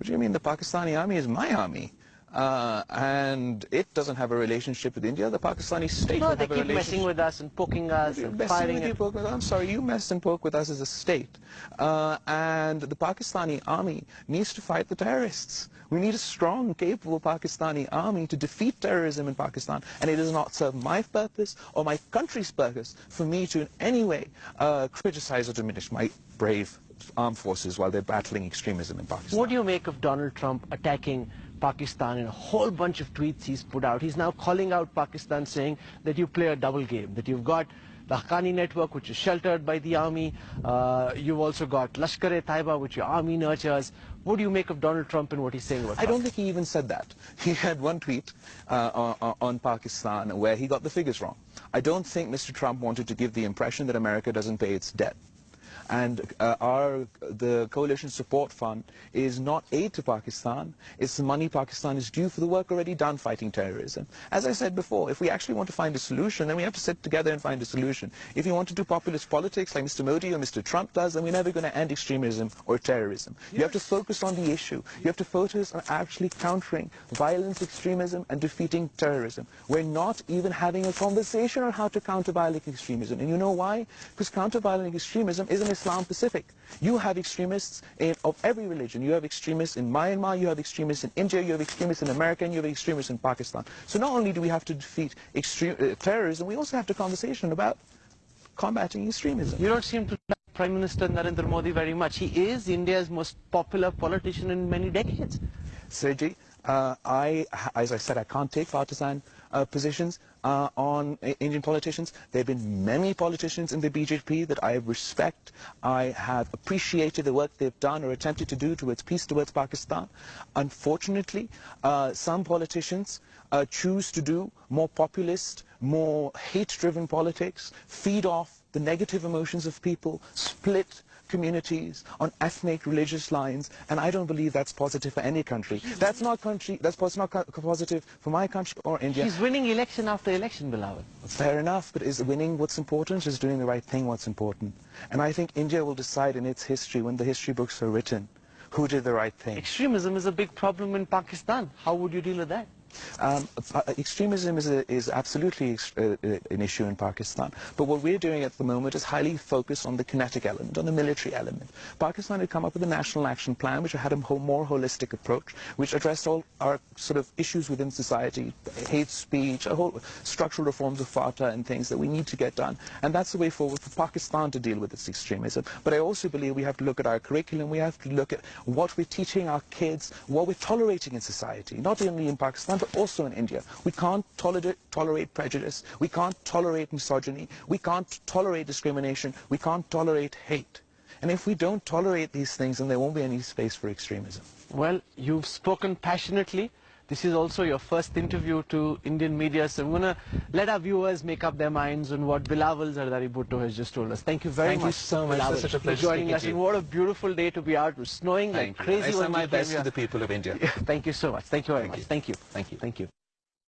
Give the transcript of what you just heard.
What do you mean? The Pakistani army is my army. And it doesn't have a relationship with India. The Pakistani state No, will they have a keep relationship. messing with us and poking us and firing at... I'm sorry, you mess and poke with us as a state. And the Pakistani army needs to fight the terrorists. We need a strong, capable Pakistani army to defeat terrorism in Pakistan. And it does not serve my purpose or my country's purpose for me to in any way criticize or diminish my brave armed forces while they're battling extremism in Pakistan. What do you make of Donald Trump attacking Pakistan in a whole bunch of tweets he's put out? He's now calling out Pakistan, saying that you play a double game, that you've got the Haqqani network, which is sheltered by the army. You've also got Lashkar-e-Taiba, which your army nurtures. What do you make of Donald Trump and what he's saying about Pakistan? I don't think he even said that. He had one tweet on Pakistan where he got the figures wrong. I don't think Mr. Trump wanted to give the impression that America doesn't pay its debt. And the Coalition Support Fund is not aid to Pakistan. It's the money Pakistan is due for the work already done fighting terrorism. As I said before, if we actually want to find a solution, then we have to sit together and find a solution. If you want to do populist politics like Mr. Modi or Mr. Trump does, then we're never going to end extremism or terrorism. Yes. You have to focus on the issue. You have to focus on actually countering violence, extremism, and defeating terrorism. We're not even having a conversation on how to counter violent extremism. And you know why? Because counter violent extremism isn't Islam Pacific. You have extremists of every religion. You have extremists in Myanmar, you have extremists in India, you have extremists in America, and you have extremists in Pakistan. So not only do we have to defeat terrorism, we also have to conversation about combating extremism. You don't seem to like Prime Minister Narendra Modi very much. He is India's most popular politician in many decades. Sergey, as I said, I can't take partisan positions on Indian politicians. There have been many politicians in the BJP that I respect. I have appreciated the work they've done or attempted to do towards peace, towards Pakistan. Unfortunately, some politicians choose to do more populist, more hate-driven politics, feed off the negative emotions of people, split communities on ethnic, religious lines, and I don't believe that's positive for any country. That's not positive for my country or India. He's winning election after election, Bilawal. Fair enough, but is winning what's important? Is doing the right thing what's important? And I think India will decide in its history, when the history books are written, who did the right thing. Extremism is a big problem in Pakistan. How would you deal with that? Extremism is absolutely an issue in Pakistan, but what we're doing at the moment is highly focused on the kinetic element, on the military element. Pakistan had come up with a national action plan which had a more holistic approach, which addressed all our sort of issues within society, hate speech, a whole structural reforms of FATA and things that we need to get done, and that's the way forward for Pakistan to deal with its extremism. But I also believe we have to look at our curriculum, we have to look at what we're teaching our kids, what we're tolerating in society, not only in Pakistan but also in India. We can't tolerate prejudice, we can't tolerate misogyny, we can't tolerate discrimination, we can't tolerate hate. And if we don't tolerate these things, then there won't be any space for extremism. Well, you've spoken passionately. This is also your first interview to Indian media, so I'm going to let our viewers make up their minds on what Bilawal Bhutto has just told us. Thank you very much. Thank you so much. Bilawal, it's such a pleasure for joining us. to you. And what a beautiful day to be out. It was snowing like crazy. I send my best to the people of India. Thank you so much. Thank you very much. You. Thank you. Thank you. Thank you.